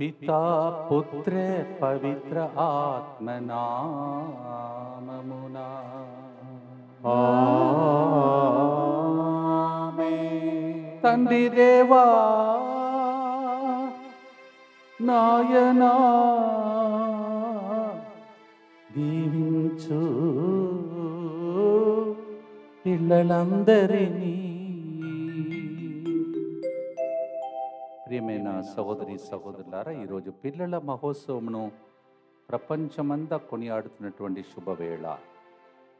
పితా పుత్ర పవిత్ర ఆత్మనామమునా ఆమేన్. తండ్రి దేవా నాయనా దీవించు పిల్లలందరినీ. ప్రియమైన సహోదరి సహోదరులారా, ఈరోజు పిల్లల మహోత్సవమును ప్రపంచమంతా కొనియాడుతున్నటువంటి శుభవేళ.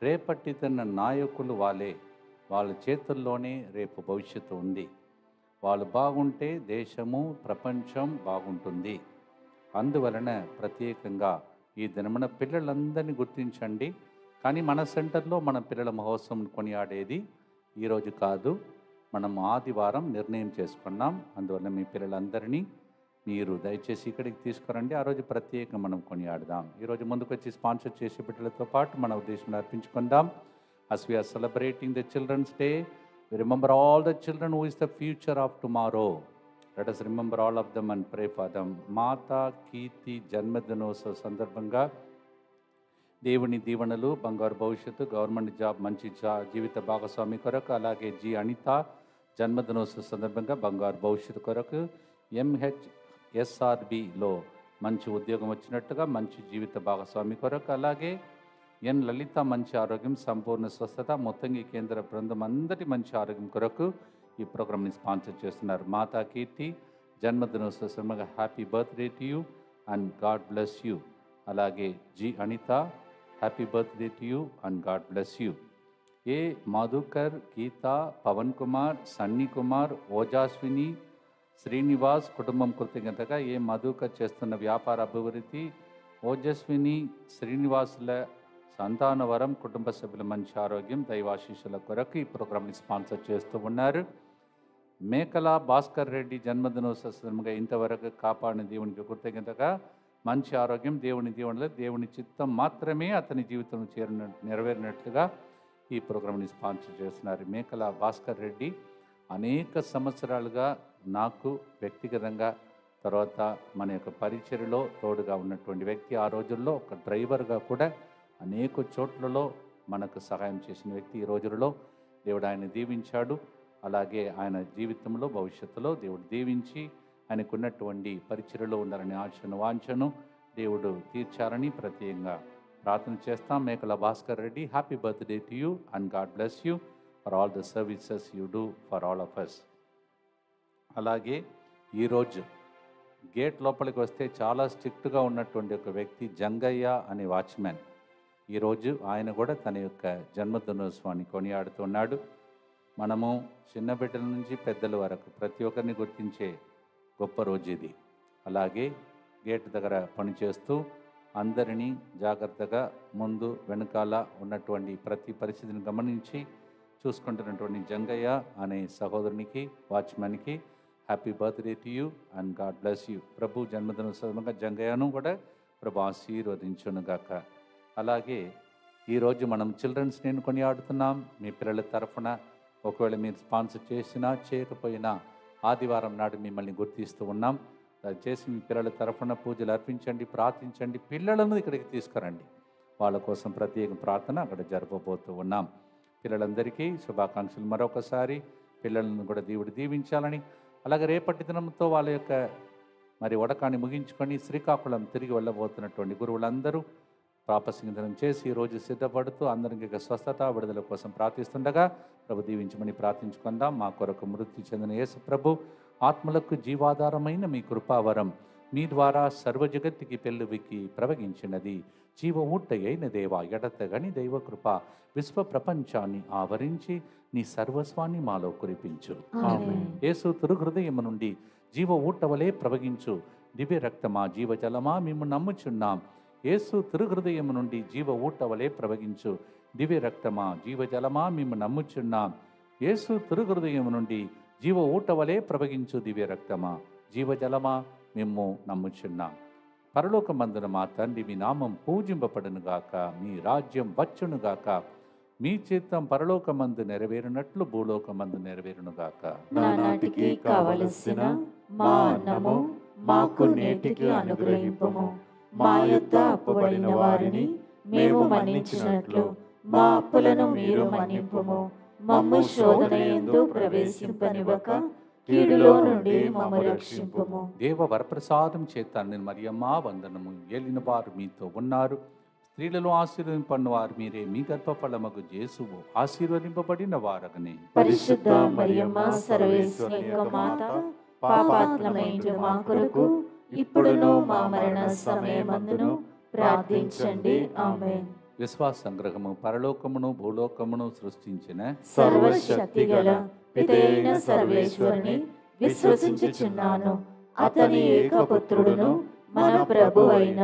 రేపటి తన నాయకులు వాళ్ళ చేతుల్లోనే రేపు భవిష్యత్తు ఉంది. వాళ్ళు బాగుంటే దేశము ప్రపంచం బాగుంటుంది. అందువలన ప్రత్యేకంగా ఈ దినమున పిల్లలందరినీ గుర్తించండి. కానీ మన సెంటర్లో మన పిల్లల మహోత్సవం కొనియాడేది ఈరోజు కాదు, మనం ఆదివారం నిర్ణయం చేసుకున్నాం. అందువల్ల మీ పిల్లలందరినీ మీరు దయచేసి ఇక్కడికి తీసుకురండి. ఆ రోజు ప్రత్యేకంగా మనం కొనియాడదాం. ఈరోజు ముందుకు వచ్చి స్పాన్సర్ చేసే బిడ్డలతో పాటు మన ఉద్దేశం అర్పించుకుందాం. As we are celebrating the Children's Day, we remember all the children who is the future of tomorrow. Let us remember all of them and pray for them. మాతా కీర్తి జన్మదినోత్సవ సందర్భంగా దేవుని దీవెనలు, బంగారు భవిష్యత్తు, గవర్నమెంట్ జాబ్, మంచి జీవిత భాగస్వామి కొరకు, అలాగే జి అనిత జన్మదినోత్సవ సందర్భంగా బంగారు భవిష్యత్తు కొరకు, MHSRBలో మంచి ఉద్యోగం వచ్చినట్టుగా మంచి జీవిత భాగస్వామి కొరకు, అలాగే ఎన్ లలిత మంచి ఆరోగ్యం, సంపూర్ణ స్వస్థత, మొత్తంగా కేంద్ర బృందం అందరి మంచి ఆరోగ్యం కొరకు ఈ ప్రోగ్రామ్ని స్పాన్సర్ చేస్తున్నారు. మాతా కీర్తి జన్మదినోత్సవ సందర్భంగా happy birthday to you and God bless you. అలాగే G Anitha happy birthday to you and God bless you. ఏ మధుకర్, గీత, పవన్ కుమార్, సన్నీ కుమార్, ఓజాస్విని, శ్రీనివాస్ కుటుంబం కృతజ్ఞతగా ఏ మధుకర్ చేస్తున్న వ్యాపార అభివృద్ధి, ఓజస్విని, శ్రీనివాసుల సంతానవరం, కుటుంబ సభ్యుల మంచి ఆరోగ్యం, దైవాశీస్సుల కొరకు ఈ ప్రోగ్రామ్ని స్పాన్సర్ చేస్తూ ఉన్నారు. మేకల భాస్కర్ రెడ్డి జన్మదినోత్సవ సందర్భంగా ఇంతవరకు కాపాడిన దేవునికి కృతజ్ఞతగా మంచి ఆరోగ్యం, దేవుని దీవెనలు, దేవుని చిత్తం మాత్రమే అతని జీవితంలో నెరవేరినట్లుగా ఈ ప్రోగ్రామ్ని స్పాన్సర్ చేస్తున్నారు. మేకల భాస్కర్ రెడ్డి అనేక సంవత్సరాలుగా నాకు వ్యక్తిగతంగా, తర్వాత మన యొక్క పరిచర్యలో తోడుగా ఉన్నటువంటి వ్యక్తి. ఆ రోజుల్లో ఒక డ్రైవర్గా కూడా అనేక చోట్లలో మనకు సహాయం చేసిన వ్యక్తి. ఈ రోజులలో దేవుడు ఆయన దీవించాడు. అలాగే ఆయన జీవితంలో భవిష్యత్తులో దేవుడు దీవించి ఆయనకున్నటువంటి పరిచర్యలో ఉండాలని ఆశను వాంఛను దేవుడు తీర్చారని ప్రత్యేకంగా ప్రార్థన చేస్తాం. Mekala Bhaskar Reddy, happy birthday to you and God bless you for all the services you do for all of us. అలాగే ఈరోజు గేట్ లోపలికి వస్తే చాలా స్ట్రిక్ట్గా ఉన్నటువంటి ఒక వ్యక్తి జంగయ్య అనే వాచ్మెన్. ఈరోజు ఆయన కూడా తన యొక్క జన్మదినోత్సవాన్ని కొనియాడుతున్నాడు. మనము చిన్న బిడ్డల నుంచి పెద్దల వరకు ప్రతి ఒక్కరిని గుర్తించే గొప్ప రోజు ఇది. అలాగే గేట్ దగ్గర పనిచేస్తూ అందరినీ జాగ్రత్తగా ముందు వెనుకాల ఉన్నటువంటి ప్రతి పరిస్థితిని గమనించి చూసుకుంటున్నటువంటి జంగయ్య అనే సహోదరునికి, వాచ్మెన్కి happy birthday to you and God bless you. ప్రభు జన్మదినోత్సవంగా జంగయ్యను కూడా ప్రభు ఆశీర్వదించునుగాక. అలాగే ఈరోజు మనం చిల్డ్రన్స్ డేని కొనియాడుతున్నాం. మీ పిల్లల తరఫున ఒకవేళ మీరు స్పాన్సర్ చేసినా చేయకపోయినా ఆదివారం నాడు మిమ్మల్ని గుర్తిస్తూ ఉన్నాం. దయచేసి మీ పిల్లల తరఫున పూజలు అర్పించండి, ప్రార్థించండి. పిల్లలను ఇక్కడికి తీసుకురండి. వాళ్ళ కోసం ప్రత్యేక ప్రార్థన అక్కడ జరపబోతూ ఉన్నాం. పిల్లలందరికీ శుభాకాంక్షలు మరొకసారి. పిల్లలను కూడా దేవుడు దీవించాలని, అలాగే రేపటి దినంతో వాళ్ళ యొక్క వడకాన్ని ముగించుకొని శ్రీకాకుళం తిరిగి వెళ్ళబోతున్నటువంటి గురువులందరూ పాపసింగనం చేసి ఈరోజు సిద్ధపడుతూ అందరికీ స్వస్థత, విడుదల కోసం ప్రార్థిస్తుండగా ప్రభు దీవించమని ప్రార్థించుకుందాం. మా కొరకు మృతి చెందిన యేసు ప్రభు ఆత్మలకు జీవాధారమైన మీ కృపావరం మీ ద్వారా సర్వజగత్తుకి పెళ్ళువికి ప్రవగించినది. జీవ ఊట అయిన దేవ, ఎడతగని దైవ కృప విశ్వ ప్రపంచాన్ని ఆవరించి నీ సర్వస్వాన్ని మాలో కురిపించు. యేసు తిరుహృదయము నుండి జీవ ఊట వలె ప్రవగించు. దివ్య రక్తమా, జీవజలమా, మేము నమ్ముచున్నాం. యేసు తిరుహృదయము నుండి జీవ ఊట వలె ప్రవగించు. దివ్య రక్తమా, జీవజలమా, మేము నమ్ముచున్నాం. యేసు తిరుహృదయము నుండి జీవ ఊట వలె ప్రవగించు. దివ్య రక్తమా, జీవజలమా, మేము నమ్ముచున్నాం. పరలోకమందున మా తండ్రి, మీ నామం పూజింపబడునుగాక, మీ రాజ్యం వచ్చునుగాక, మీ చిత్తం పరలోకమందు నెరవేరునట్లు భూలోకమందు నెరవేరునుగాక. నానాటికి కావలసిన మా అన్నము మాకు నేటికి అనుగ్రహింపుము. మా యొద్ద అప్పుబడిన వారిని మేము మన్నించినట్లు మా అప్పులను మీరు మన్నింపుము. మమ్ము శోధన యందు ప్రవేశింపనివ్వక కీడులో నుండి మమ్ము రక్షింపుము. దేవ వరప్రసాదం చేత నేను మరియమ్మ వందనము. ఏలిన వారు మీతో ఉన్నారు, స్త్రీలలో ఆశీర్వదింపబడిన వారు మీరే, మీ గర్భఫలమగు యేసువు ఆశీర్వదింపబడిన వారగనే. పరిశుద్ధ మరియమ్మ సర్వేశ్వరి యొక్క మాత, పాపాత్ములైన మా కొరకు ఇప్పుడును మా మరణ సమయమందును ప్రార్థించండి. ఆమేన్. విశ్వాస సంగ్రహము. పరలోకమును భూలోకమును సృష్టించిన సర్వశక్తిగల పితైన సర్వేశ్వరుని విశ్వసించుచున్నాను. అతని ఏకపుత్రుడును మన ప్రభు అయిన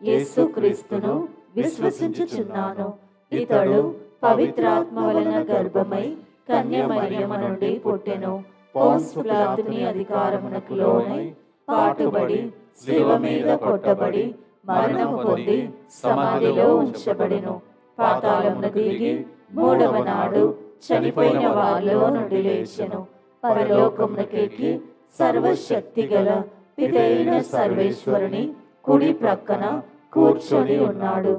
యేసుక్రీస్తును విశ్వసించుచున్నాను. ఇతడు పవిత్రాత్మ వలన గర్భమై కన్య మరియమ్మ నుండి పుట్టెను. పోన్సు పిలాతుని అధికారమునకు లోనై పాటుబడి శిలువ మీద కొట్టబడి మరణము పొంది సమాధిలో ఉంచబడెను. పాతాళమునకు దిగి మూడవ నాడు చనిపోయిన వారిలో నుండి లేచెను. పరలోకమునకెక్కి సర్వశక్తిగల పితైన సర్వేశ్వరుని కుడి ప్రక్కన కూర్చొని ఉన్నాడు.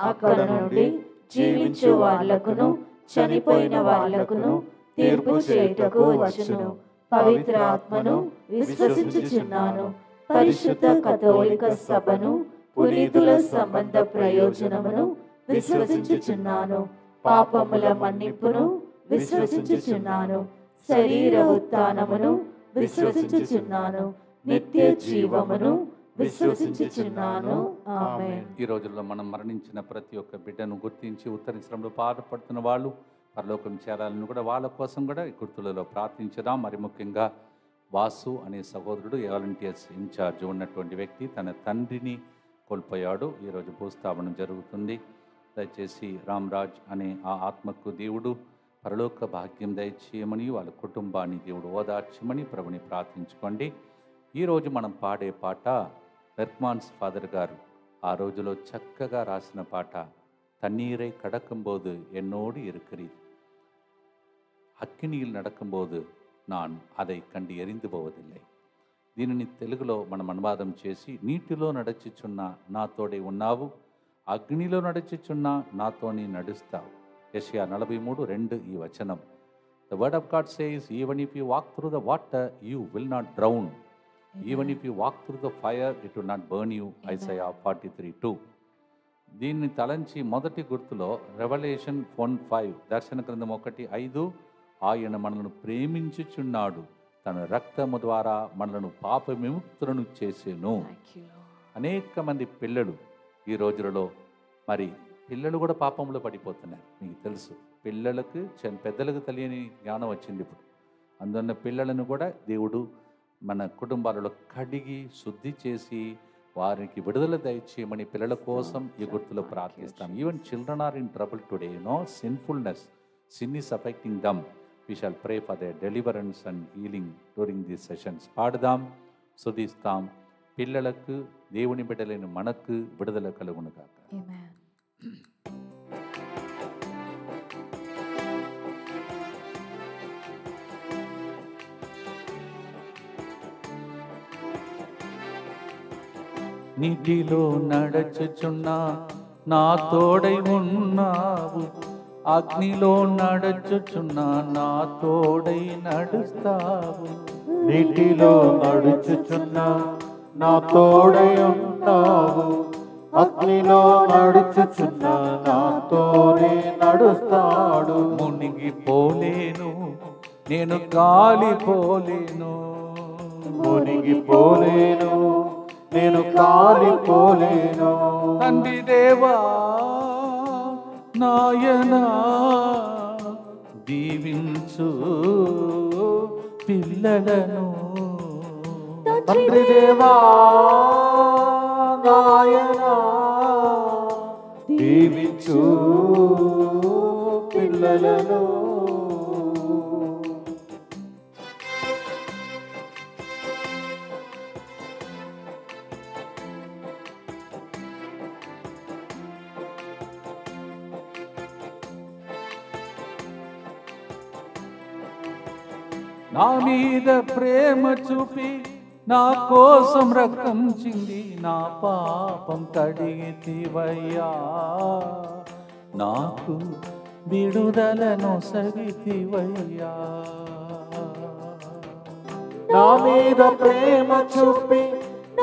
అక్కడ నుండి జీవించు వాళ్లకును చనిపోయిన వాళ్లకును తీర్పు చేయుటకు వచ్చును. పవిత్ర ఆత్మను విశ్వసించుచున్నాను. పరిశుద్ధ కథోలిక సభను, పునీతుల సంబంధ ప్రయోజనమును విశ్వసించుచున్నాను. పాపముల మన్నింపును విశ్వసించుచున్నాను. శరీర ఉత్థానమును విశ్వసించుచున్నాను. నిత్య జీవమును విశ్వసించుచున్నాను. ఆమేన్. ఈ రోజుల్లో మనం మరణించిన ప్రతి ఒక్క బిడ్డను గుర్తించి ఉత్తరించడంలో బాధపడుతున్న వాళ్ళు పరలోకం చేరాలని కూడా వాళ్ళ కోసం కూడా ఈ గుర్తులలో ప్రార్థించదాం. మరి ముఖ్యంగా వాసు అనే సహోదరుడు వాలంటీర్స్ ఇన్ఛార్జ్ ఉన్నటువంటి వ్యక్తి తన తండ్రిని కోల్పోయాడు. ఈరోజు భూస్థాపనం జరుగుతుంది. దయచేసి రామ్రాజ్ అనే ఆ ఆత్మకు దేవుడు పరలోక భాగ్యం దయచేయమని, వాళ్ళ కుటుంబాన్ని దేవుడు ఓదార్చమని ప్రభుని ప్రార్థించుకోండి. ఈరోజు మనం పాడే పాట బెర్క్మాన్స్ ఫాదర్ గారు ఆ రోజులో చక్కగా రాసిన పాట. తన్నీரை கடக்கும்போது என்னோடு இருக்கிறீர், అగ్నిயில் நடக்கும்போது நான் அதை కండి ఎరిందు పోవదిల్లే. దీనిని తెలుగులో మనం అనువాదం చేసి, నీటిలో నడుచుచున్న నాతోడే ఉన్నావు, అగ్నిలో నడుచుచున్న నాతోని నడుస్తావు. యెషయా 43:2 ఈ వచనం. The word of God says, even if you walk through the water, you will not drown. Even if you walk through the fire, it will not burn you. Isaiah 43:2. దీన్ని తలంచి మొదటి గుర్తులో రెవల్యూషన్ 1:5, దర్శన గ్రంథం 1:5, ఆయన మనలను ప్రేమించుచున్నాడు, తన రక్తము ద్వారా మనలను పాప విముక్తులను చేసేను. అనేక మంది పిల్లలు ఈ రోజులలో, మరి పిల్లలు కూడా పాపంలో పడిపోతున్నారు. మీకు తెలుసు, పిల్లలకు పెద్దలకు తెలియని జ్ఞానం వచ్చింది ఇప్పుడు. అందువల్ల పిల్లలను కూడా దేవుడు మన కుటుంబాలలో కడిగి శుద్ధి చేసి వారికి విడుదల దయచేయమని పిల్లల కోసం ఈ గుర్తులో ప్రార్థిస్తాం. Even children are in trouble today, sinfulness, sin is affecting them. We shall pray for their deliverance and healing during these sessions. పాడదాం, స్తుతిస్తాం. పిల్లలకు, దేవుని బిడ్డలైన మనకు విడుదల కలుగును గాక. ఆమేన్. నీటిలో నడచుచున్నా నా తోడై ఉన్నావు, అగ్నిలో నడుచుచున్నా నా తోడై నడుస్తావు. నీటిలో నడుచుచున్నా నా తోడై ఉన్నావు, అగ్నిలో నడుచుచున్నా నాతోనే నడుస్తాడు. మునిగిపోలేను నేను కాలిపోలేను, మునిగిపోలేను నేను కాలిపోలేను. తండ్రి దేవా నాయనా దీవించు పిల్లలను. తండ్రి దేవా నాయనా దీవించు పిల్లలను. నా మీద ప్రేమ చూపి నా కోసం రక్తం చింది నా పాపం కడిగితివయ్యా, నాకు విడుదలను సగితివయ్యా. నా మీద ప్రేమ చూపి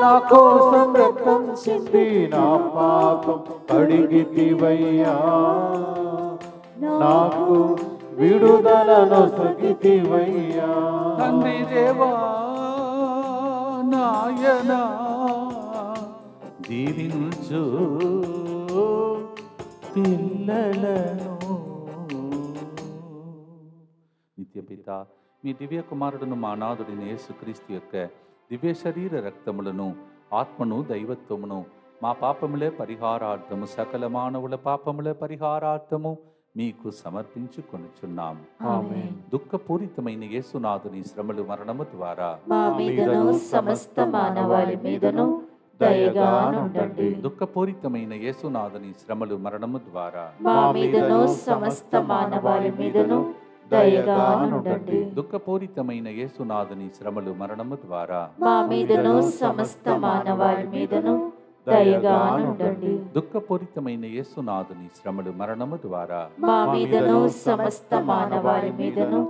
నా కోసం రక్తం చింది నా పాపం కడిగితివయ్యా, నాకు విడుదలను సగితివయ్యా. తండ్రి దేవా నాయనా దీవించు పిల్లలను. నిత్యపిత మీ దివ్య కుమారుడును మా నాథుడిని యేసుక్రీస్తు యొక్క దివ్య శరీర రక్తములను ఆత్మను దైవత్వమును మా పాపములే పరిహారార్థము సకల మానవుల పాపములే పరిహారార్థము మీకు సమర్పించుకొనుచున్నాం. ఆమేన్. దుఃఖపూరితమైన యేసునాథుని శ్రమలు మరణము ద్వారా మా మీదను సమస్త మానవాళి మీదను దయగా నుండండి. దుఃఖపూరితమైన యేసునాథుని శ్రమలు మరణము ద్వారా మా మీదను సమస్త మానవాళి మీదను దయగా నుండండి. దుఃఖపూరితమైన యేసునాథుని శ్రమలు మరణము ద్వారా మా మీదను సమస్త మానవాళి మీదను దయగా నుండండి. దుఃఖపూరితమైన యేసునాథుని శ్రమలు మరణము ద్వారా మా మీదను సమస్త మానవాళి మీదను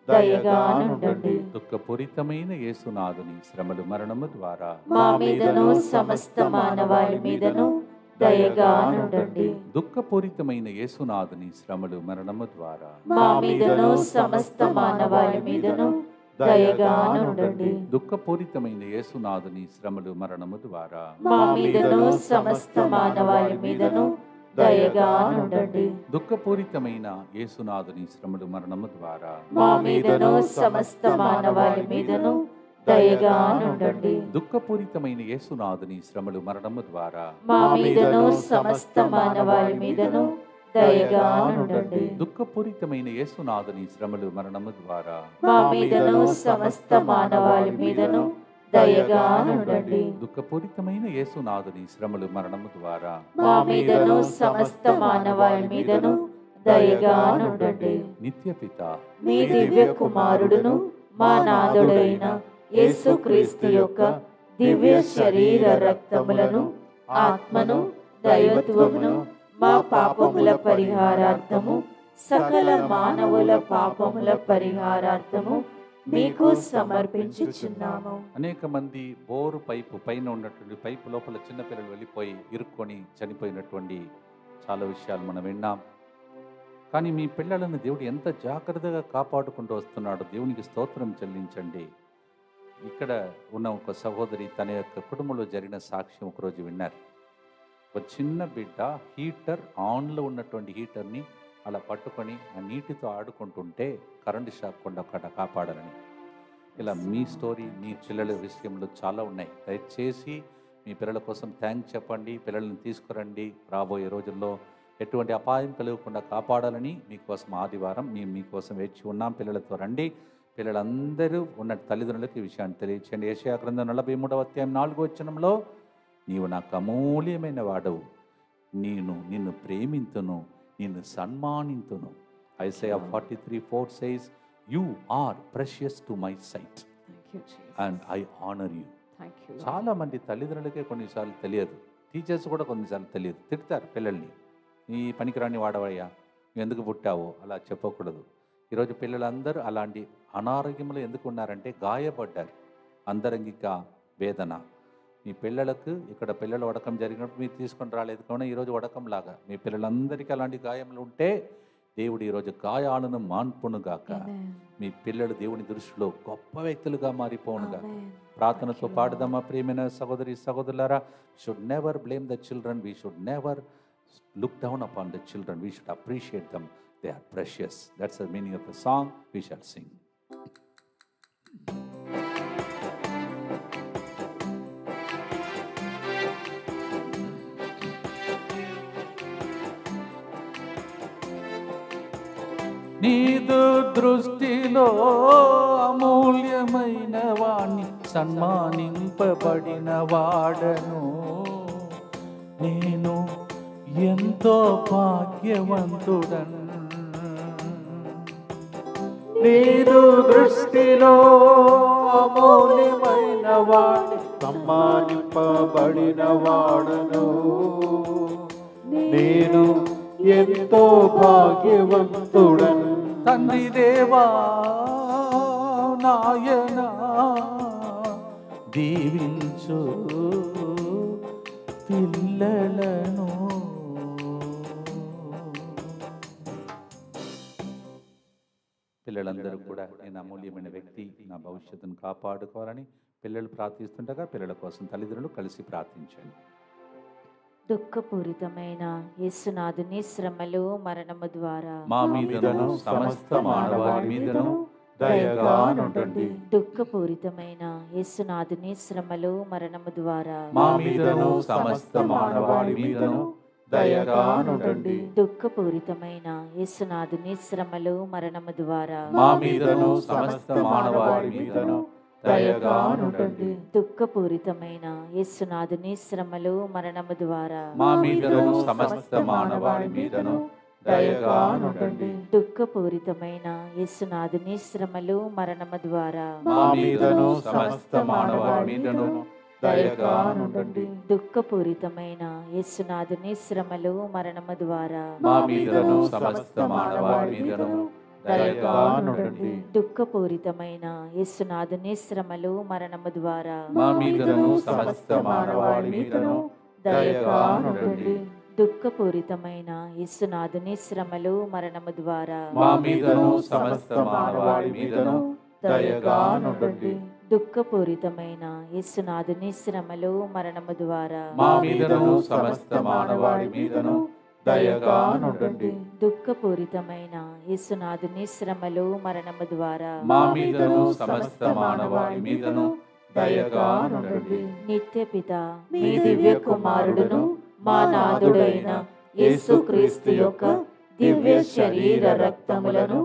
దయగా నుండండి. దుఃఖపూరితమైన యేసునాథుని శ్రమలు మరణము ద్వారా మా మీదను సమస్త మానవాళి మీదను దయగా నుండండి. దుఃఖపూరితమైన యేసునాథుని శ్రమలు మరణము ద్వారా మా మీదను సమస్త మానవాళి మీదను దయగా నుండండి. దుఃఖపూరితమైన యేసునాథుని శ్రమలు మరణము ద్వారా మా మీదను సమస్త మానవాళి మీదను దయగా నుండండి. దుఃఖపూరితమైన యేసునాథుని శ్రమలు మరణము ద్వారా మా మీదను సమస్త మానవాళి మీదను దయగా నుండండి. దుఃఖపూరితమైన యేసునాథుని శ్రమలు మరణము ద్వారా మా మీదను సమస్త మానవాళి మీదను దయగా నుండండి. దుఃఖపూరితమైన యేసునాథుని శ్రమలు మరణము ద్వారా మా మీదను సమస్త మానవాళి మీదను దయగా నుండండి. దుఃఖపూరితమైన యేసునాథుని శ్రమలు మరణము ద్వారా మా మీదను సమస్త మానవాళి మీదను దయగా నుండండి. నిత్యపిత మీ దివ్య కుమారుడును మా నాథుడైన యేసుక్రీస్తు యొక్క దివ్య శరీర రక్తములను ఆత్మను దైవత్వమును మా పాపముల పరిహారార్థము సకల మానవుల పాపముల పరిహారార్థము మీకు సమర్పించుచున్నాము. అనేక మంది బోరు పైపు పైన ఉన్నటువంటి పైపు లోపల చిన్నపిల్లలు వెళ్ళిపోయి ఇరుక్కొని చనిపోయినటువంటి చాలా విషయాలు మనం విన్నాం. కానీ మీ పిల్లలను దేవుడు ఎంత జాగ్రత్తగా కాపాడుకుంటూ వస్తున్నాడు. దేవునికి స్తోత్రం చెల్లించండి. ఇక్కడ ఉన్న ఒక సహోదరి తన యొక్క కుటుంబంలో జరిగిన సాక్ష్యం ఒకరోజు విన్నారు. ఒక చిన్న బిడ్డ హీటర్ ఆన్లో ఉన్నటువంటి హీటర్ని అలా పట్టుకొని ఆ నీటితో ఆడుకుంటుంటే కరెంటు షాక్ కుండా కాపాడాలని. ఇలా మీ స్టోరీ మీ పిల్లల విషయంలో చాలా ఉన్నాయి. దయచేసి మీ పిల్లల కోసం థ్యాంక్స్ చెప్పండి. పిల్లల్ని తీసుకురండి. రాబోయే రోజుల్లో ఎటువంటి అపాయం కలగకుండా కాపాడాలని మీకోసం ఆదివారం మీకోసం వేచి ఉన్నాం. పిల్లలతో రండి. పిల్లలందరూ ఉన్న తల్లిదండ్రులకు ఈ విషయాన్ని తెలియచేయండి. యెషయా గ్రంథం 43వ అధ్యాయం 4వ వచనంలో నీవు నాకు అమూల్యమైన వాడవు, నిన్ను ప్రేమింతును, నిన్ను సన్మానింతును. Isaiah 43:4 says, you are precious to my sight and I honor you. చాలా మంది తల్లిదండ్రులకే కొన్నిసార్లు తెలియదు, టీచర్స్ కూడా కొన్నిసార్లు తెలియదు. తిడతారు పిల్లల్ని, ఈ పనికిరాని వాడవయ్యా, ఎందుకు పుట్టావో అలా చెప్పకూడదు. ఈరోజు పిల్లలందరూ అలాంటి అనారోగ్యంలో ఎందుకు ఉన్నారంటే గాయపడ్డారు, అంతరంగిక వేదన. మీ పిల్లలకు ఇక్కడ పిల్లల వడకం జరిగినప్పుడు మీరు తీసుకొని రాలేదు కావున ఈరోజు వడకంలాగా మీ పిల్లలందరికీ అలాంటి గాయములు ఉంటే దేవుడు ఈరోజు గాయాలను మాన్పునుగాక. మీ పిల్లలు దేవుని దృష్టిలో గొప్ప వ్యక్తులుగా మారిపోనుగాక. ప్రార్థనతో పాడుదామా ప్రియమైన సహోదరి సహోదరులారా. Should never blame the children, we should never look down upon the children, we should appreciate them, they are precious. That's the meaning of the song we shall sing. నీదు దృష్టిలో అమూల్యమైన వాణ్ణి, సన్మానింపబడిన వాడను నేను, ఎంతో భాగ్యవంతుడను. నీదు దృష్టిలో అమూల్యమైన వాడి సమ్మానింపబడిన వాడను. నేను ఎంతో భాగ్యవంతుడను. తండ్రి దేవా నాయనా దీవించు పిల్లలను. పిల్లలందరూ కూడా నేను అమూల్యమైన వ్యక్తి, నా భవిష్యత్తును కాపాడుకోవాలని పిల్లలు ప్రార్థిస్తుండగా పిల్లల కోసం తల్లిదండ్రులు కలిసి ప్రార్థించండి. దుఃఖపూరితమైన యేసునాథుని శ్రమలు మరణము ద్వారా మా మీదను సమస్త మానవాళి మీదను దయగా నుండండి. దుఃఖపూరితమైన యేసునాథుని శ్రమలు మరణము ద్వారా మా మీదను సమస్త మానవాళి మీదను దయగా నుండండి. దుఃఖపూరితమైన యేసునాథుని శ్రమలు మరణము ద్వారా మా మీదను సమస్త మానవాళి మీదను దయగా నుండండి. దుఃఖపూరితమైన యేసునాథుని శ్రమలు మరణము ద్వారా మా మీదను సమస్త మానవాళి మీదను దయగా నుండండి. దుఃఖపూరితమైన యేసునాథుని శ్రమలు మరణము ద్వారా మా మీదను సమస్త మానవాళి మీదను దయగా నుండండి. దుఃఖపూరితమైన యేసునాథుని శ్రమలు మరణము ద్వారా మా మీదను సమస్త మానవాళి మీదను దయగా నుండండి. దుఃఖపూరితమైన యేసునాథుని శ్రమలు మరణము ద్వారా మా మీదను సమస్త మానవాళి మీదను దయగా నుండండి. దుఃఖపూరితమైన యేసునాథుని శ్రమలు మరణము ద్వారా మా మీదను సమస్త మానవాళి మీదను దయగా నుండండి. దుఃఖపూరితమైన యేసునాథుని శ్రమలు మరణము ద్వారా మా మీదను సమస్త మానవాళి మీదను దయగా నుండండి. దుఃఖపూరితమైన యేసునాథుని శ్రమలు మరణము ద్వారా మా మీదను సమస్త మానవాళి మీదను దయగా నుండండి. నిత్య పిత మీ దివ్య కుమారుడును మా నాథుడైన యేసుక్రీస్తు యొక్క దివ్య శరీర రక్తములను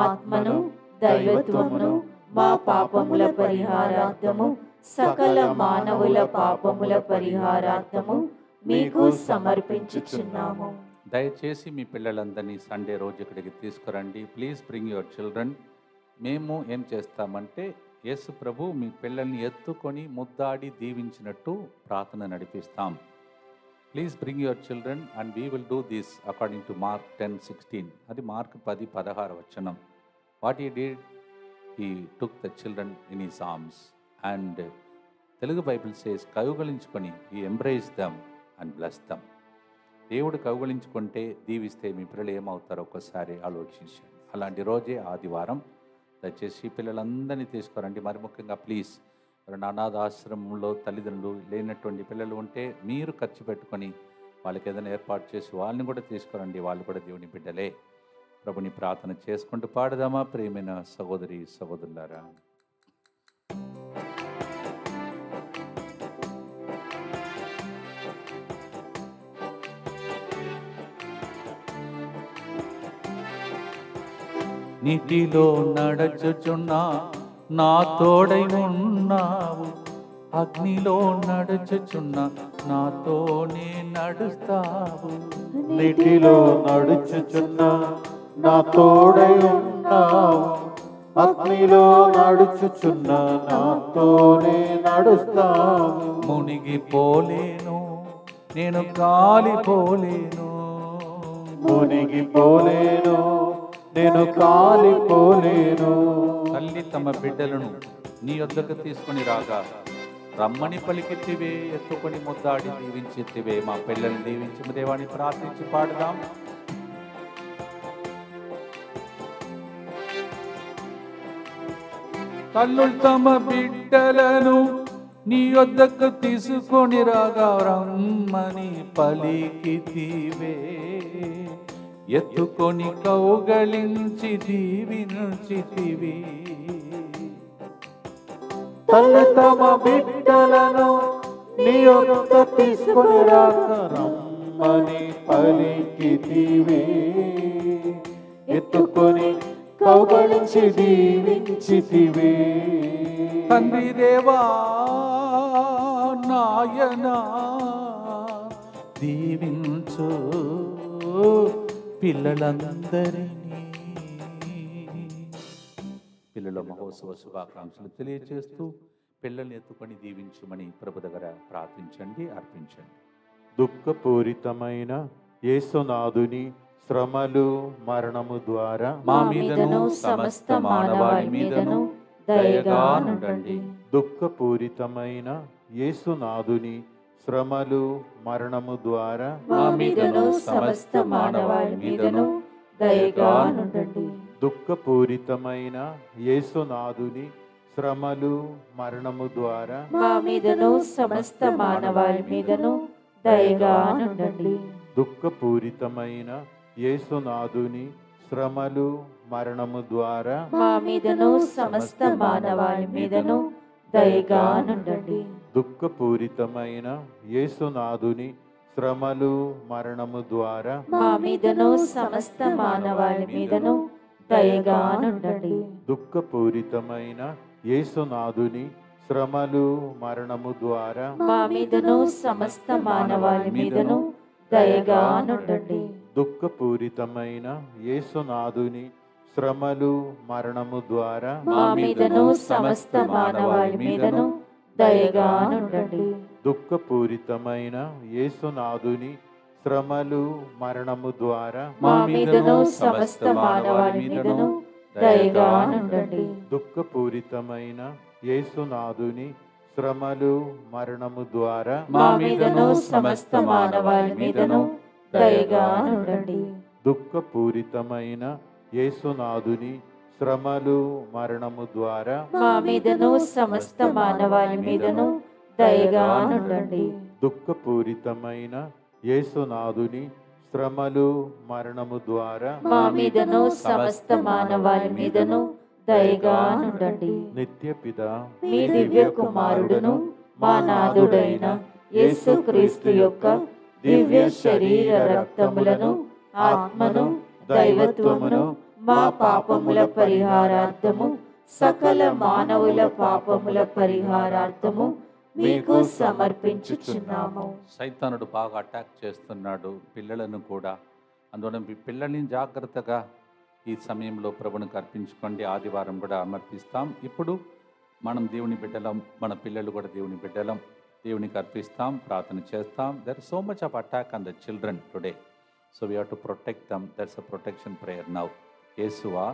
ఆత్మను దైవత్వమును మా పాపముల పరిహారార్థము సకల మానవుల పాపముల పరిహారార్థము మీకు సమర్పించుచున్నాము. దయచేసి మీ పిల్లలందరినీ సండే రోజు ఇక్కడికి తీసుకురండి. Please bring your children. మేము ఏం చేస్తామంటే యేసు ప్రభు మీ పిల్లల్ని ఎత్తుకొని ముద్దాడి దీవించినట్టు ప్రార్థన నడిపిస్తాం. Please bring your children and we will do this according to Mark 10:16. అది మార్క్ 10:16 వచనం. What he did, he took the children in his arms and Telugu Bible says కౌగలించుకొని he embrace them and bless them. దేవుడు కౌగలించుకుంటే దీవిస్తే మీ పిల్లలు ఏమవుతారో ఒక్కసారి ఆలోచించండి. అలాంటి రోజే ఆదివారం. దయచేసి పిల్లలందరినీ తీసుకురండి. మరి ముఖ్యంగా ప్లీజ్ ఎవరైనా అనాథాశ్రమంలో తల్లిదండ్రులు లేనటువంటి పిల్లలు ఉంటే మీరు ఖర్చు పెట్టుకొని వాళ్ళకి ఏదైనా ఏర్పాటు చేసి వాళ్ళని కూడా తీసుకురండి. వాళ్ళు కూడా దేవుని బిడ్డలే. ప్రభుని ప్రార్థన చేసుకుంటూ పాడదామా ప్రియమైన సహోదరి సహోదరులారా. నీటిలో నడుచుచున్నా నా తోడై ఉన్నావు, అగ్నిలో నడుచుచున్నా నాతోనే నడుస్తావు. నీటిలో నడుచుచున్నా నా తోడై ఉన్నావు, అగ్నిలో నడుచుచున్నా నాతోనే నడుస్తావు. మునిగిపోలేను నేను కాలిపోలేను, మునిగిపోలేను నేను కాలిపోలేను. తల్లి తమ బిడ్డలను నీ వద్దకు తీసుకొని రాగా రమ్మని పలికెత్తివే, ఎత్తుకొని ముద్దాడి దీవించెత్తివే. మా పిల్లల్ని దీవించి దేవాన్ని ప్రార్థించి పాడదాం. తల్లులు తమ బిడ్డలను నీ వద్దకు తీసుకొని రాగా రమ్మని పలికితివే, ఎత్తుకొని కౌగలించి దీవించితివి. తల్లి తమ బిడ్డలను నీ యొద్ద తీసుకొని రాక రమ్మని పలికితివే, ఎత్తుకొని కౌగలించి దీవించితివే. తండ్రి దేవా నాయనా దీవించు పిల్లలందరినీ. పిల్లల మహోత్సవ శుభాకాంక్షలు తెలియజేస్తూ పిల్లల్ని ఎత్తుకొని దీవించమని ప్రభు దగ్గర ప్రార్థించండి, అర్పించండి. దుఃఖపూరితమైన యేసునాథుని శ్రమలు మరణము ద్వారా మా మీదను సమస్త మానవాళి మీదను దయగా నుండండి. దుఃఖపూరితమైన యేసునాథుని శ్రమలు మరణము ద్వారా మా మీదను సమస్త మానవాళి మీదను దయగా నుండండి. దుఃఖపూరితమైన యేసునాథుని శ్రమలు మరణము ద్వారా మా మీదను సమస్త మానవాళి మీదను దయగా నుండండి. దుఃఖపూరితమైన యేసునాథుని శ్రమలు మరణము ద్వారా మా మీదను సమస్త మానవాళి మీదను దయగా నుండండి. దుఃఖపూరితమైన యేసునాథుని శ్రమలు మరణము ద్వారా మా మీదను సమస్త మానవాళి మీదను దయగా నుండండి. దుఃఖపూరితమైన యేసునాథుని శ్రమలు మరణము ద్వారా మా మీదను సమస్త మానవాళి మీదను దయగా నుండండి. దుఃఖపూరితమైన యేసునాథుని శ్రమలు మరణము ద్వారా మా మీదను సమస్త మానవాళి మీదను దయగా నుండండి. దుఃఖపూరితమైన యేసునాథుని శ్రమలు మరణము ద్వారా మా మీదను సమస్త మానవాళి మీదను దయగా నుండండి. దుఃఖపూరితమైన యేసునాథుని శ్రమలు మరణము ద్వారా మా మీదను సమస్త మానవాళి మీదను దయగా నుండండి. దుఃఖపూరితమైన యేసునాథుని శ్రమలు మరణము ద్వారా మా మీదను సమస్త మానవాళి మీదను దయగా నుండండి. దుఃఖపూరితమైన యేసునాథుని శ్రమలు మరణము ద్వారా మా మీదను సమస్త మానవాళి మీదను దయగా నుండండి. నిత్యపిత మీ దివ్య కుమారుడును మా నాథుడైన యేసుక్రీస్తు యొక్క దివ్య శరీర రక్తములను, ఆత్మను, దైవత్వమును మా పాపముల పరిహారార్థము, సకల మానవుల పాపముల పరిహారార్థము మీకు సమర్పించుచున్నాము. సైతానుడు బాగా అటాక్ చేస్తున్నాడు పిల్లలను కూడా. అందువల్ల మీ పిల్లల్ని జాగ్రత్తగా ఈ సమయంలో ప్రభునికి అర్పించుకోండి. ఆదివారం కూడా సమర్పిస్తాం. ఇప్పుడు మనం దేవుని బిడ్డలం, మన పిల్లలు కూడా దేవుని బిడ్డలం. దేవునికి అర్పిస్తాం, ప్రార్థన చేస్తాం. There so much of attack on the children today, so we have to protect them. That's a protection prayer now. యేసువా,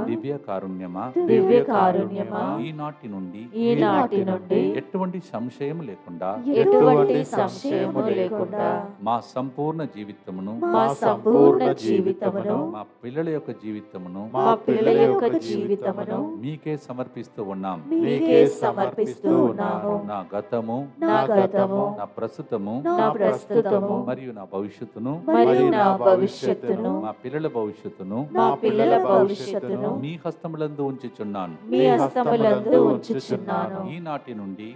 దివ్య కారుణ్యమా, దివ్య కారుణ్యమా, ఈనాటి నుండి ఎటువంటి సంశయం లేకుండా ఎటువంటి సంశయము లేకుండా మా సంపూర్ణ జీవితమును, మా సంపూర్ణ జీవితమును, మా పిల్లల యొక్క జీవితమును, మా పిల్లల యొక్క జీవితమును మీకే సమర్పిస్తూ ఉన్నాం. మీకే సమర్పిస్తూ ఉన్నాము. నా గతము, నా గతము, నా ప్రస్తుతము, నా ప్రస్తుతము మరియు నా భవిష్యత్తును, మరియు నా భవిష్యత్తును, మా పిల్లల భవిష్యత్తును మా పిల్లల భవిష్యత్తును మీ హస్తములందు ఉంచుచున్నాను. మీ హస్తములందు ఉంచుచున్నాను. ఈనాటి నుండి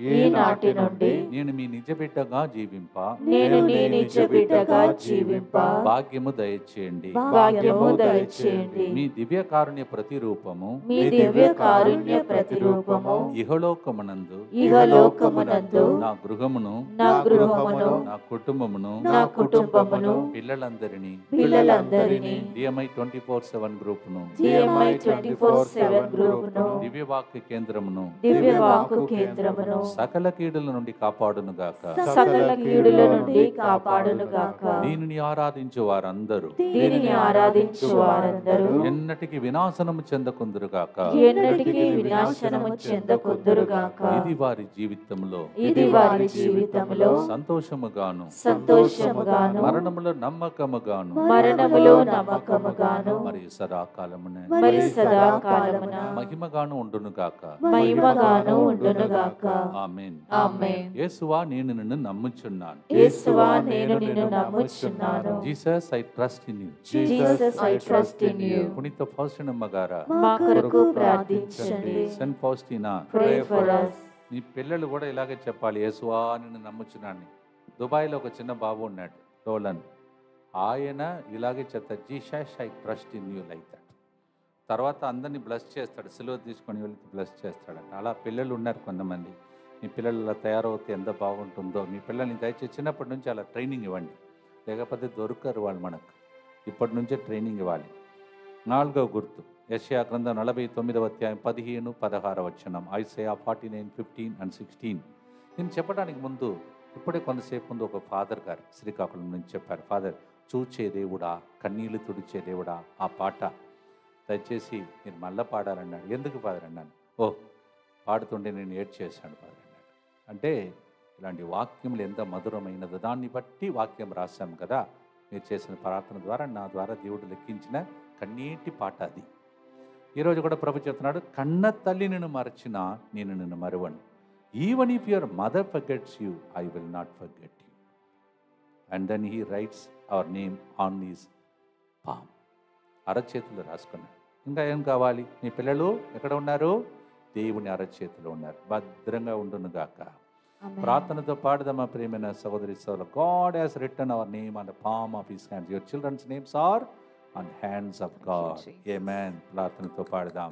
నేను మీ నిజ బిడ్డగా జీవింప, నేను నీ నిజ బిడ్డగా జీవింప భాగ్యము దయచేయండి. భాగ్యము దయచేయండి. మీ దివ్య కారుణ్య ప్రతిరూపము, మీ దివ్య కారుణ్య ప్రతిరూపము ఇహలోకమునందు నా గృహమును, నా గృహమును, నా కుటుంబమును, నా కుటుంబమును, పిల్లలందరినీ DMI 24/7 గ్రూపును, DMI 24/7 గ్రూపును, దివ్యవాక్య కేంద్రమును, దివ్యవాక్కు కేంద్రమును సకల కీడుల నుండి కాపాడును గాక. సకల కీడుల నుండి కాపాడును గాక. దీనిని ఆరాధించు వారందరూ ఎన్నటికి వినాశనము చెందకుందురు గాక. ఎన్నటికి వినాశనము చెందకుందురు గాక. ఇది వారి జీవితంలో సంతోషముగాను మరణములో నమ్మకముగాను మరియు సదాకాలమున మహిమగాను ఉండును గాక. ఆమేన్. యేసువా, నేను నిన్ను నమ్ముచున్నాను. Jesus, I trust in you. పునీత ఫౌస్టినమ్మ గారా, మా కొరకు ప్రార్థించండి. సెయింట్ ఫౌస్టినా, నీ పిల్లలు కూడా ఇలాగే చెప్పాలి, యేసువా నిన్ను నమ్ముచున్నాను. దుబాయ్లో ఒక చిన్న బాబు ఉన్నాడు, రోలన్. ఆయన ఇలాగే చెప్తాడు, Jesus, I trust in you, like that. తర్వాత అందరినీ బ్లెస్ చేస్తాడు, సిలువ తీసుకొని వెళ్ళి బ్లెస్ చేస్తాడట. అలా పిల్లలు ఉన్నారు కొంతమంది. మీ పిల్లలు అలా తయారవుతే ఎంత బాగుంటుందో. మీ పిల్లల్ని దయచేసి చిన్నప్పటి నుంచి అలా ట్రైనింగ్ ఇవ్వండి, లేకపోతే దొరకరు వాళ్ళు మనకు. ఇప్పటి నుంచే ట్రైనింగ్ ఇవ్వాలి. 4వ గుర్తు, యెషయా గ్రంథం 49వ అధ్యాయం 15, 16 వచనం. Isaiah 49, 15 and 16. నేను చెప్పడానికి ముందు ఇప్పుడే కొంతసేపు ముందు ఒక ఫాదర్ గారు శ్రీకాకుళం నుంచి చెప్పారు. ఫాదర్, చూచే దేవుడా, కన్నీళ్లు తుడిచే దేవుడా, ఆ పాట దయచేసి మీరు మళ్ళా పాడాలన్నాడు. ఎందుకు ఫాదర్ అన్నాను. పాడుతుంటే నేను ఏడ్చేశాను ఫాదర్ అన్నాడు. అంటే ఇలాంటి వాక్యములు ఎంత మధురమైనదో దాన్ని బట్టి వాక్యం రాశాం కదా. మీరు చేసిన ప్రార్థన ద్వారా నా ద్వారా దేవుడు లెక్కించిన కన్నీటి పాట అది. ఈరోజు కూడా ప్రభు చెప్తున్నాడు, కన్న తల్లి నిన్ను మరచినా నేను నిన్ను మరువను. Even if your mother forgets you, I will not forget you. And then he writes our name on his palm. అరచేతులు రాసుకున్నాడు. ఇంకా ఏం కావాలి? మీ పిల్లలు ఎక్కడ ఉన్నారు? దేవుని అరచేతిలో ఉన్నారు. భద్రంగా ఉండును గాక. ప్రార్థనతో పాడదామా ప్రియమైన సహోదరి సోదరులు. God has written our name on the palm of his hands. Your childrens names are on hands of God. Amen. ప్రార్థనతో పాడదాం.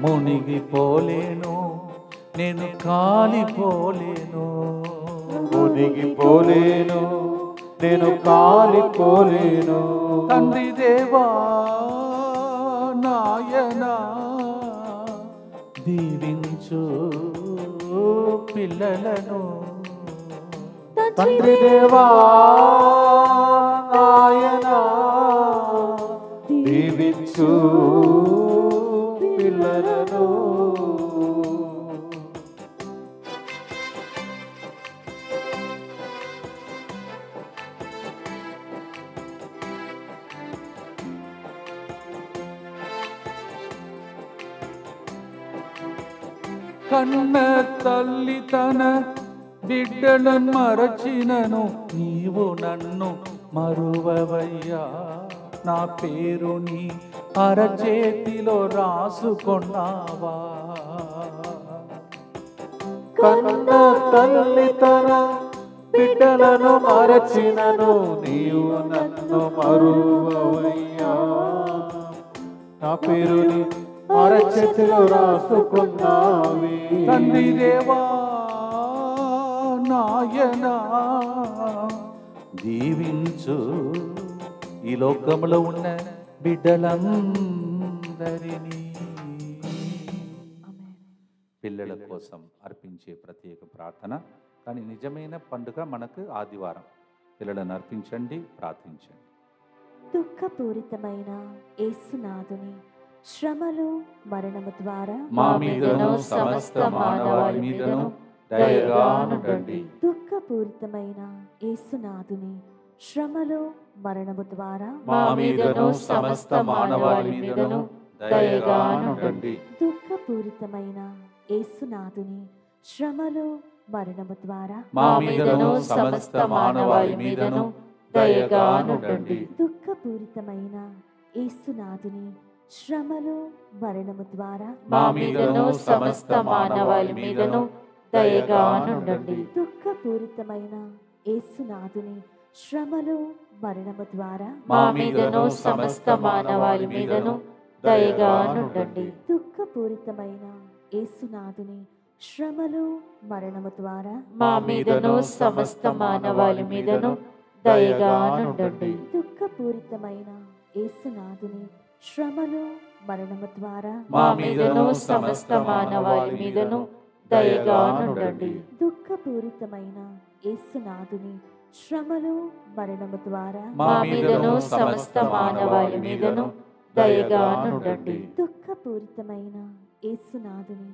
మునిగిపోలేను, నేను కాలిపోలేను. మునిగిపోలేను, నేను కాలిపోలేను. తండ్రి దేవా నాయనా, దీవించు పిల్లలను. తండ్రి దేవా నాయనా, దీవించు పిల్లలను. కన్న తల్లి తన బిడ్డలను మరచినను, నీవు నన్ను మరువవయ్యా. నా పేరు నీ అరచేతిలో రాసుకున్నావా. కన్న తల్లి తన బిడ్డలను మరచినను, నీవు నన్ను మరువవయ్యా. నా పేరుని అరచేతిలో రాసుకున్నావి. తండ్రి దేవా నాయనా, దీవించు ఈ లోకంలో ఉన్న బిడ్డలందరినీ. పిల్లల కోసం అర్పించే ప్రత్యేక ప్రార్థన. కానీ నిజమైన పండుగ మనకు ఆదివారం. పిల్లలను అర్పించండి, ప్రార్థించండి. దుఃఖపూరితమైన యేసునాథుని శ్రమలు మరణము ద్వారా మా మీదను సమస్త మానవాళి మీదను దయగా ఉండండి. దుఃఖపూరితమైన యేసునాథుని శ్రమలు మరణము ద్వారా మా మీదను సమస్త మానవాళి మీదను దయగా ఉండండి. దుఃఖపూరితమైన యేసునాథుని శ్రమలు మరణము ద్వారా మా మీదను సమస్త మానవాళి మీదను దయగా ఉండండి. దుఃఖపూరితమైన యేసునాథుని శ్రమలు మరణము ద్వారా మా మీదను సమస్త మానవాళి మీదను దయగా ఉండండి. దుఃఖపూరితమైన యేసునాథుని శ్రమలు మరణము ద్వారా మా మీదను సమస్త మానవాళి మీదను దయగా ఉండండి. దుఃఖపూరితమైన యేసునాథుని శ్రమలు మరణము ద్వారా మా మీదను సమస్త మానవాళి మీదను దయగా ఉండండి. దుఃఖపూరితమైన యేసునాథుని శ్రమలు మరణము ద్వారా మా మీదను సమస్త మానవాళి మీదను దయగా ఉండండి. దుఃఖపూరితమైన యేసునాథుని శ్రమలు మరణము ద్వారా మా మీదను సమస్త మానవాళి మీదను దయగా ఉండండి. దుఃఖపూరితమైన యేసునాథుని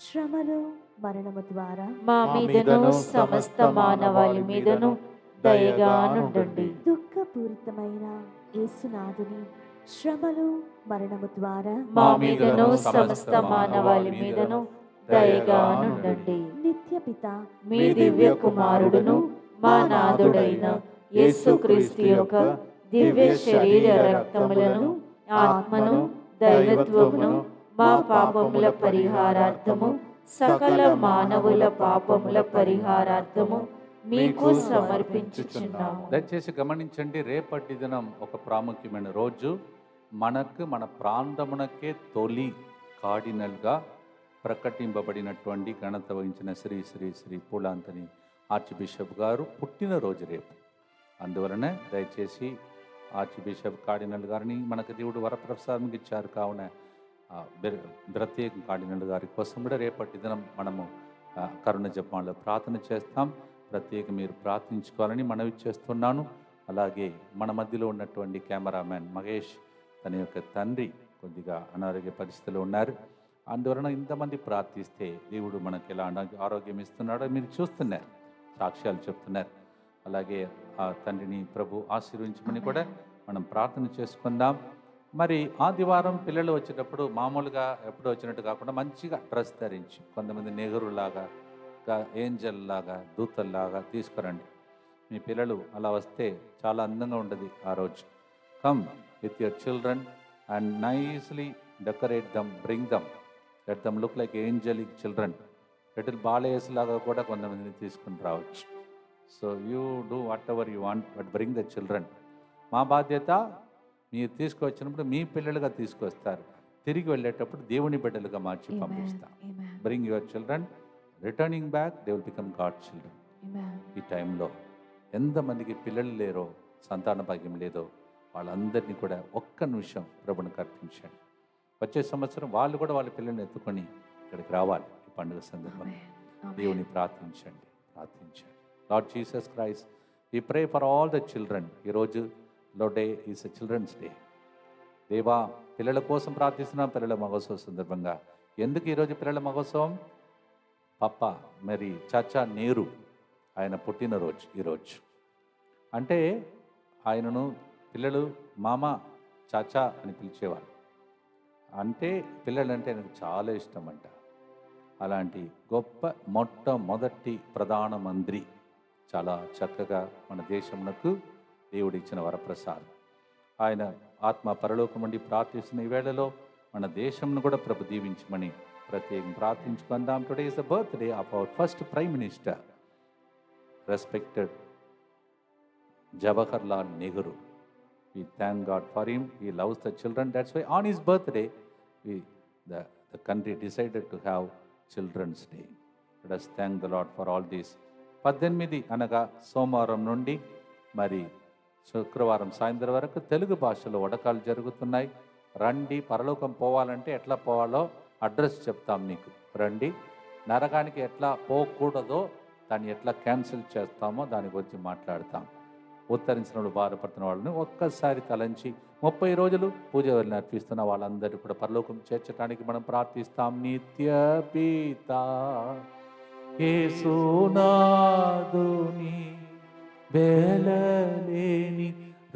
శ్రమలు మరణము ద్వారా మా మీదను సమస్త మానవాళి మీదను దయగా ఉండండి. దుఃఖపూరితమైన యేసునాథుని శ్రమలు మరణము ద్వారా మా మీదను సమస్త మానవాళి మీదను దయగా ఉండండి. నిత్యపిత మీ దివ్య కుమారుడును మా నాథుడైన యేసుక్రీస్తు యొక్క దివ్య శరీర రక్తములను, ఆత్మను, దైవత్వమును మా పాపముల పరిహారార్థము, సకల మానవుల పాపముల పరిహారార్థము మీకు సమర్పించుచున్నాము. దయచేసి గమనించండి, రేపటి దినం ఒక ప్రాముఖ్యమైన రోజు. మన ప్రాంతమునకే తొలి కార్డినల్గా ప్రకటింపబడినటువంటి ఘనత వహించిన శ్రీ శ్రీ శ్రీ పూలాంతని ఆర్చ్ బిషప్ గారు పుట్టినరోజు రేపు. అందువలన దయచేసి ఆర్చ్ బిషప్ కార్డినల్ గారిని మనకు దేవుడు వరప్రసాదం ఇచ్చారు. కావున ప్రత్యేక కార్డినల్ గారి కోసం కూడా రేపటి దినం మనము కరుణ జపమాలలో ప్రార్థన చేస్తాం. ప్రత్యేక మీరు ప్రార్థించుకోవాలని మనవి చేస్తున్నాను. అలాగే మన మధ్యలో ఉన్నటువంటి కెమెరామ్యాన్ మహేష్, తన యొక్క తండ్రి కొద్దిగా అనారోగ్య పరిస్థితుల్లో ఉన్నారు. అందువలన ఇంతమంది ప్రార్థిస్తే దేవుడు మనకి ఎలా ఆరోగ్యం ఇస్తున్నాడో మీరు చూస్తున్నారు, సాక్ష్యాలు చెప్తున్నారు. అలాగే ఆ తండ్రిని ప్రభు ఆశీర్వించమని కూడా మనం ప్రార్థన చేసుకుందాం. మరి ఆదివారం పిల్లలు వచ్చేటప్పుడు మామూలుగా ఎప్పుడు వచ్చినట్టు కాకుండా మంచిగా డ్రెస్ ధరించి, కొంతమంది నెహరులాగా, ఏంజల్ లాగా, దూతల్లాగా తీసుకురండి. మీ పిల్లలు అలా వస్తే చాలా అందంగా ఉంటుంది ఆ రోజు. Come with your children and nicely decorate them, bring them, let them look like angelic children. Little బాలయేస్ లాగా కూడా కొంతమందిని తీసుకుని రావచ్చు. So you do whatever you want, but bring the children. మా బాధ్యత మీరు తీసుకువచ్చినప్పుడు మీ పిల్లలుగా తీసుకొస్తారు, తిరిగి వెళ్ళేటప్పుడు దేవుని బిడ్డలుగా మార్చి పంపిస్తాం. Bring your children, returning back they will become God children. ఈ టైంలో ఎంతమందికి పిల్లలు లేరో, సంతాన భాగ్యం లేదో వాళ్ళందరినీ కూడా ఒక్క నిమిషం ప్రభునికి అర్పించండి. వచ్చే సంవత్సరం వాళ్ళు కూడా వాళ్ళ పిల్లల్ని ఎత్తుకొని ఇక్కడికి రావాలి. ఈ పండుగ సందర్భంగా దేవుని ప్రార్థించండి. Lord Jesus Christ, we pray for all the children. ఈరోజు day is a children's day. దేవా, పిల్లల కోసం ప్రార్థిస్తున్నాం. పిల్లల మహోత్సవం సందర్భంగా ఎందుకు ఈరోజు పిల్లల మహోత్సవం? పప్ప మరి చాచా నెహ్రూ ఆయన పుట్టినరోజు ఈరోజు. అంటే ఆయనను పిల్లలు మామ, చాచా అని పిలిచేవారు. అంటే పిల్లలంటే ఆయనకు చాలా ఇష్టం అంట. అలాంటి గొప్ప మొట్టమొదటి ప్రధానమంత్రి, చాలా చక్కగా మన దేశమునకు దేవుడు ఇచ్చిన వరప్రసాదం. ఆయన ఆత్మ పరలోకం నుండి ప్రార్థిస్తున్న ఈ వేళలో మన దేశంను కూడా ప్రభు దీవించమని ప్రత్యేకం ప్రార్థించుకుందాం. Today is the birthday of our first prime minister, respected Jawaharlal Nehru. We thank God for him. He loves the children. That's why on his birthday, the country decided to have Children's Day. Let us thank the Lord for all this. 18 అనగా సోమవారం నుండి మరి శుక్రవారం సాయంత్రం వరకు తెలుగు భాషలో వడకాలు జరుగుతున్నాయి. రండి. పరలోకం పోవాలంటే ఎట్లా పోవాలో అడ్రస్ చెప్తాం మీకు. రండి. నరకానికి ఎట్లా పోకూడదో, దాన్ని ఎట్లా క్యాన్సిల్ చేస్తామో దాని గురించి మాట్లాడతాం. ఉత్తరించిన వాళ్ళు, బాధపడుతున్న వాళ్ళని ఒక్కసారి తలంచి 30 రోజులు పూజ అర్పిస్తున్న వాళ్ళందరూ కూడా పరలోకం చేర్చడానికి మనం ప్రార్థిస్తాం. నిత్య పితా యేసునాథుని వేలలేని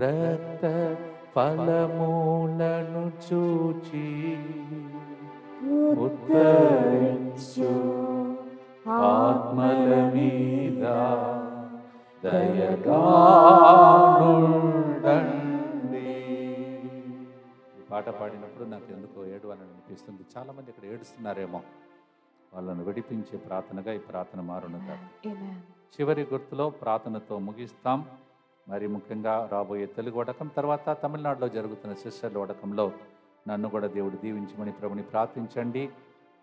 రక్త ఫలమూలను చూచి ఉత్తరించు ఆత్మల మీద దయగా నుండండి. ఈ పాట పాడినప్పుడు నాకు ఎందుకో ఏడవాలని అనిపిస్తుంది. చాలామంది ఇక్కడ ఏడుస్తున్నారేమో. వాళ్ళను విడిపించే ప్రార్థనగా ఈ ప్రార్థన మారునుగా. చివరి గుర్తులో ప్రార్థనతో ముగిస్తాం. మరి ముఖ్యంగా రాబోయే తెలుగు వడకం, తర్వాత తమిళనాడులో జరుగుతున్న సిస్టర్ల వడకంలో నన్ను కూడా దేవుడు దీవించమని ప్రభుని ప్రార్థించండి.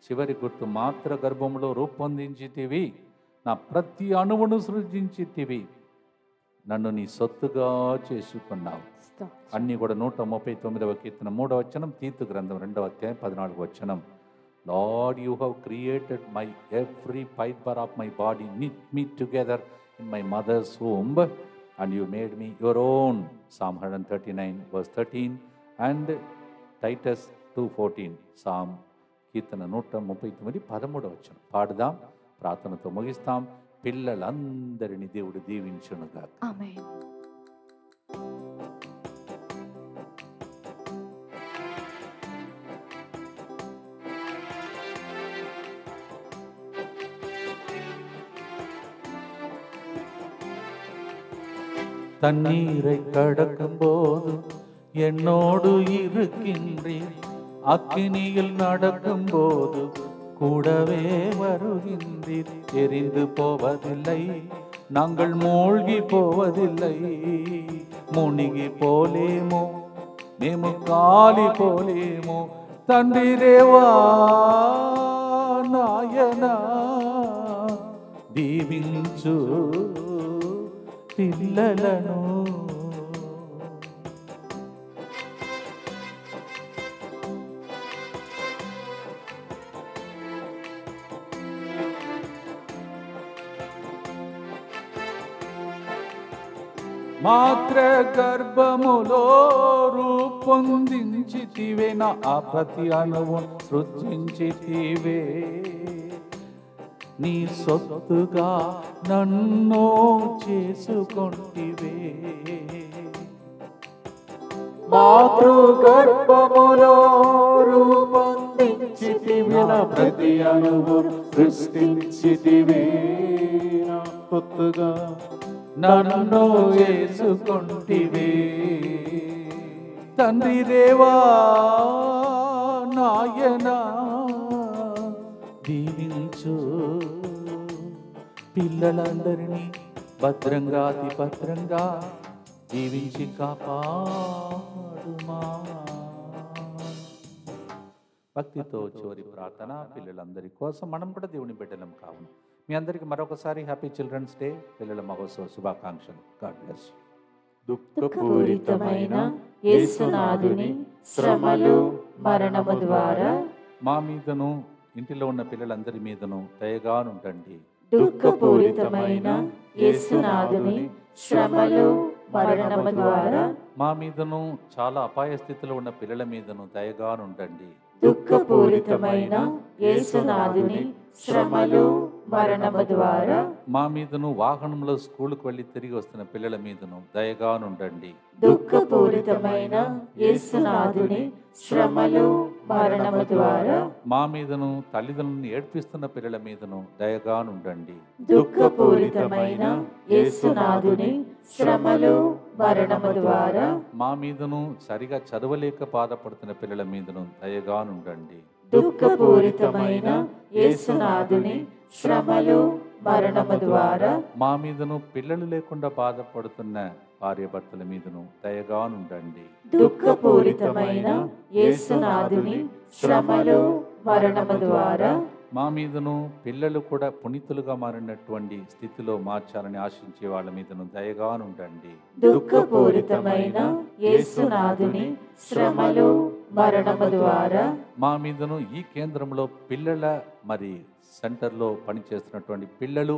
చివరి గుర్తు, మాత్ర గర్భంలో రూపొందించితివి, నా ప్రతి అణువును సృజించితివి, నన్ను నీ సొత్తుగా చేసుకున్నావు. అన్నీ కూడా 139వ కీర్తన 3వ వచనం, తీతు గ్రంథం 2వ అధ్యాయం 14వ వచనం. Lord, you have created my every fiber of my body, knit me together in my mother's womb, and you made me your own. Psalm 139 verse 13 and Titus 2:14. Psalm కీర్తన 139 13వ వచనం. పాడుదాం, ప్రార్థనతో ముగిస్తాం. పిల్లలందరినీ దేవుడు దీవించునుగా. ఆమేన్. தண்ணீரை கடக்கும் போது என்னோடு இருக்கின்றீர், அக்கினியில் நடக்கும் போது கூடவே வருகின்றீர். எரிந்து போவதில்லை, நாங்கள் மூழ்கி போவதில்லை. మునిగి పోలేమో, మేము కాలిపోలేమో. తండ్రి దేవా, నాయనా దీవించు పిల్లలను. మాత్ర గర్భములో రూపొందించితివే, నా ప్రతి అణువు సృజించితివే. నీ సొత్తుగా నన్ను చేసుకొంటివే. మాతృ గర్భములో రూపొందించితివే, నా ప్రతి అణువు సృష్టించితివే. నా సొత్తుగా నన్ను చేసుకొంటివే. తండ్రి దేవా నాయనా దీవించు పిల్లలందరినీ భద్రంగా అతి భద్రంగా దీవించి కాపాడుమా. భక్తితో చివరి ప్రార్థన పిల్లలందరి కోసం మనం కూడా దేవుని బిడ్డలం కావును. మీ అందరికీ మరొకసారి హ్యాపీ చిల్డ్రన్స్ డే, పిల్లల మహోత్సవ శుభాకాంక్షలు. God bless. దుఃఖపూరితమైన యేసునాథుని శ్రమలు మరణము ద్వారా మా మీదను ఇంటిలో ఉన్న పిల్లలందరి మీదను దయగానుండండి. దుఃఖపూరితమైన యేసునాథుని శ్రమలు మరణము ద్వారా మా మీదను చాలా అపాయ స్థితిలో ఉన్న పిల్లల మీదను దయగానుండండి. దుఃఖపూరితమైన యేసునాథుని శ్రమలు మరణము ద్వారా మా మీదను వాహనంలో స్కూలుకు వెళ్ళి తిరిగి వస్తున్న పిల్లల మీదను దయగానుండండి. దుఃఖపూరితమైన యేసునాథుని శ్రమలు మరణము ద్వారా మా మీదను తల్లిదండ్రులను ఏడ్పిస్తున్న పిల్లల మీదను దయగానుండండి. దుఃఖపూరితమైన యేసునాథుని శ్రమలు మరణము ద్వారా మా మీదను సరిగా చదవలేక బాధపడుతున్న పిల్లల మీదను దయగానుండండి. దుఃఖపూరితమైన యేసునాథుని శ్రమలు మరణము ద్వారా మా మీదను పిల్లలు లేకుండా బాధపడుతున్న భార్యాభర్తల మీదను దయగానుండండి. దుఃఖపూరితమైన యేసునాథుని శ్రమలు మరణము ద్వారా మా మీదను పిల్లలు కూడా పునీతులుగా మారినటువంటి స్థితిలో మార్చాలని ఆశించే వాళ్ళ మీదను దయగానుండండి. దుఃఖపూరితమైన యేసునాథుని శ్రమలు మరణము ద్వారా మా మీదను ఈ కేంద్రంలో పిల్లల మరి సెంటర్లో పనిచేస్తున్నటువంటి పిల్లలు,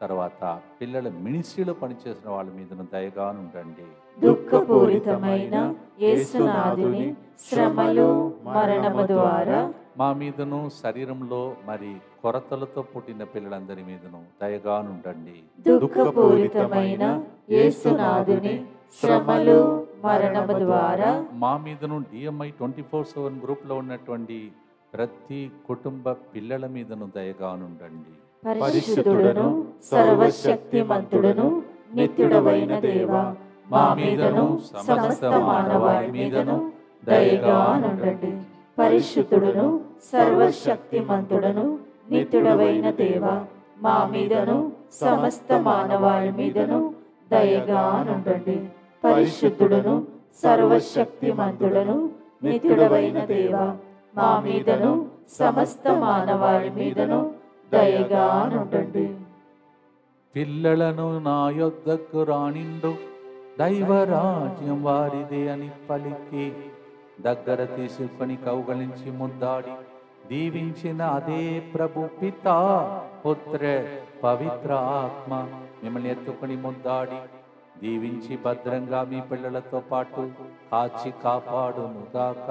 తర్వాత పిల్లల మినిస్ట్రీలో పనిచేసిన వాళ్ళ మీదను దయగానుండండి. దుఃఖపూరితమైన యేసునాథుని శ్రమలు మరణము ద్వారా మా మీదను శరీరంలో మరి కొరతలతో పుట్టిన పిల్లలందరి మీదను దయగానుండండి. దుఃఖపూరితమైన యేసునాథుని శ్రమలు మరణము ద్వారా మా మీదను DMI 24/7 గ్రూప్లో ఉన్నటువంటి ప్రతి కుటుంబ పిల్లల మీదను దయగానుండండి. పరిశుద్ధుడను సర్వశక్తిమంతుడను నిత్యుడవైన దేవా, మా మీదను సమస్త మానవాళి మీదను దయగానుండండి. పరిశుద్ధుడను సర్వశక్తిమంతుడను నిత్యుడవైన దేవా, మా మీదను సమస్త మానవాళి మీదను దయగానుండండి. పరిశుద్ధుడను సర్వశక్తిమంతుడను నిత్యుడవైన దేవా, మా మీదను సమస్త మానవాళి మీదను దయగానుండండి. పిల్లలను నా యొద్దకు రానిండు, దైవరాజ్యం వారిదే అని పలికి దగ్గర తీసుకొని కౌగలించి ముద్దాడి దీవించిన అదే ప్రభు పితా పుత్ర పవిత్ర ఆత్మ మిమ్మల్ని ఎత్తుకొని ముద్దాడి దీవించి భద్రంగా మీ పిల్లలతో పాటు కాచి కాపాడునుగాక.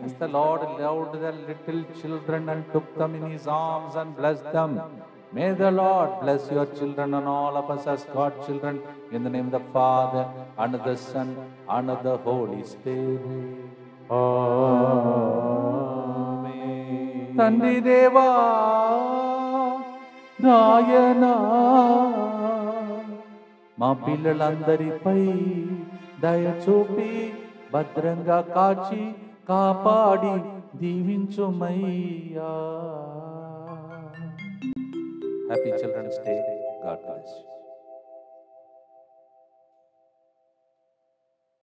As the Lord loved the little children and took them in his arms and blessed them, may the Lord bless your children and all of us as God's children, in the name of the Father and of the Son and of the Holy Spirit. Amen. Tandri Deva Nayana మా పిల్లలందరిపై దయ చూపి భద్రంగా కాచి కాపాడి దీవించుమయ్యా. Happy children's day. God bless you.